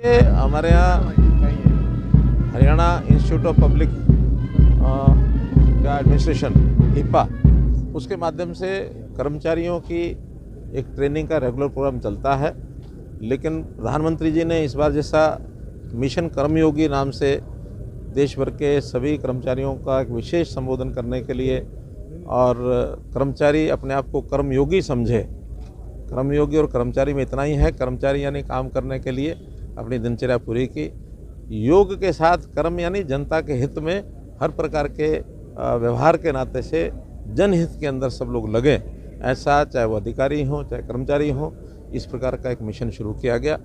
हमारे यहाँ Haryana institute of public administration HIPA उसके माध्यम से कर्मचारियों की एक ट्रेनिंग का रेगुलर प्रोग्राम चलता है। लेकिन प्रधानमंत्री जी ने इस बार जैसा मिशन कर्मयोगी नाम से देश भर के सभी कर्मचारियों का एक विशेष संबोधन करने के लिए और कर्मचारी अपने आप को कर्मयोगी समझे। कर्मयोगी और कर्मचारी में इतना ही है, कर्मचारी यानी काम करने के लिए अपनी दिनचर्या पूरी की, योग के साथ कर्म यानी जनता के हित में हर प्रकार के व्यवहार के नाते से जनहित के अंदर सब लोग लगे। ऐसा चाहे वो अधिकारी हों चाहे कर्मचारी हों, इस प्रकार का एक मिशन शुरू किया गया।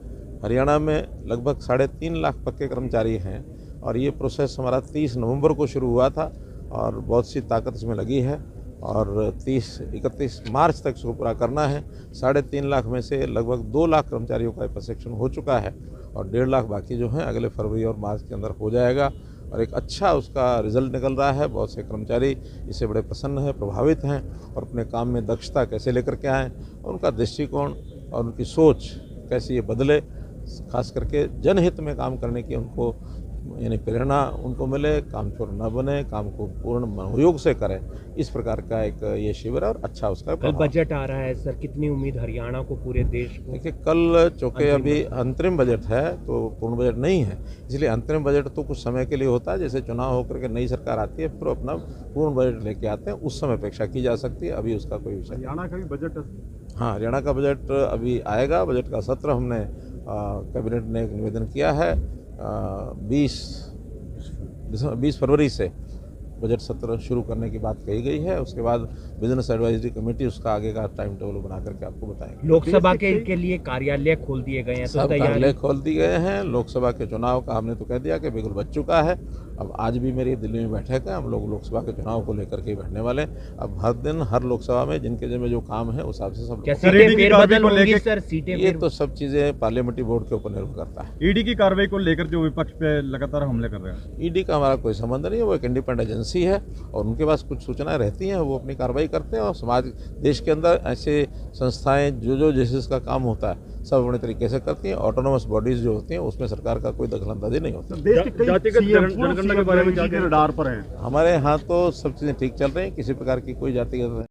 हरियाणा में लगभग 3.5 लाख पक्के कर्मचारी हैं और ये प्रोसेस हमारा 30 नवंबर को शुरू हुआ था और बहुत सी ताकत इसमें लगी है और 31 मार्च तक इसको पूरा करना है। 3.5 लाख में से लगभग 2 लाख कर्मचारियों का प्रशिक्षण हो चुका है और 1.5 लाख बाकी जो हैं अगले फरवरी और मार्च के अंदर हो जाएगा और एक अच्छा उसका रिजल्ट निकल रहा है। बहुत से कर्मचारी इससे बड़े प्रसन्न हैं, प्रभावित हैं और अपने काम में दक्षता कैसे लेकर के आएँ और उनका दृष्टिकोण और उनकी सोच कैसे ये बदले, खास करके जनहित में काम करने की उनको यानी प्रेरणा उनको मिले, कामचोर न बने, काम को पूर्ण मनोयोग से करें। इस प्रकार का एक ये शिविर है और अच्छा उसका कल बजट आ रहा है सर, कितनी उम्मीद हरियाणा को, पूरे देश को? देखिए कल चूँकि अभी अंतरिम बजट है तो पूर्ण बजट नहीं है, इसलिए अंतरिम बजट तो कुछ समय के लिए होता है। जैसे चुनाव होकर के नई सरकार आती है फिर अपना पूर्ण बजट लेके आते हैं, उस समय अपेक्षा की जा सकती है। अभी उसका कोई विषय। हरियाणा का भी बजट? हाँ, हरियाणा का बजट अभी आएगा। बजट का सत्र हमने कैबिनेट ने एक निवेदन किया है 20 फरवरी से बजट सत्र शुरू करने की बात कही गई है। उसके बाद बिजनेस एडवाइजरी कमेटी उसका आगे का टाइम टेबल बना करके आपको बताएंगे। लोकसभा के लिए कार्यालय खोल दिए गए हैं, सब कार्यालय खोल दिए गए हैं। लोकसभा के चुनाव का हमने तो कह दिया कि बिल्कुल बच चुका है। अब आज भी मेरी दिल्ली में बैठक है, हम लोग लोकसभा के चुनाव को लेकर के बैठने वाले। अब हर दिन हर लोकसभा में जिनके जिम्मे जो काम है उस हिसाब से सब ये तो सब चीजें पार्लियामेंट्री बोर्ड के ऊपर निर्भर करता है। ईडी की कार्रवाई को लेकर जो विपक्ष पे लगातार हमले कर रहे हैं, ईडी का हमारा कोई संबंध नहीं है, वो एक इंडिपेंडेंट एजेंसी है और उनके पास कुछ सूचनाएं रहती हैं, वो अपनी कार्रवाई करते हैं और समाज देश के अंदर ऐसे संस्थाएं जो जिसका काम होता है सब अपने तरीके से करती हैं। ऑटोनोमस बॉडीज जो होती हैं उसमें सरकार का कोई दखलंदाजी नहीं होता। जातिगत जनगणना के बारे में रडार पर है। हमारे यहाँ तो सब चीज़ें ठीक चल रही हैं, किसी प्रकार की कोई जातिगत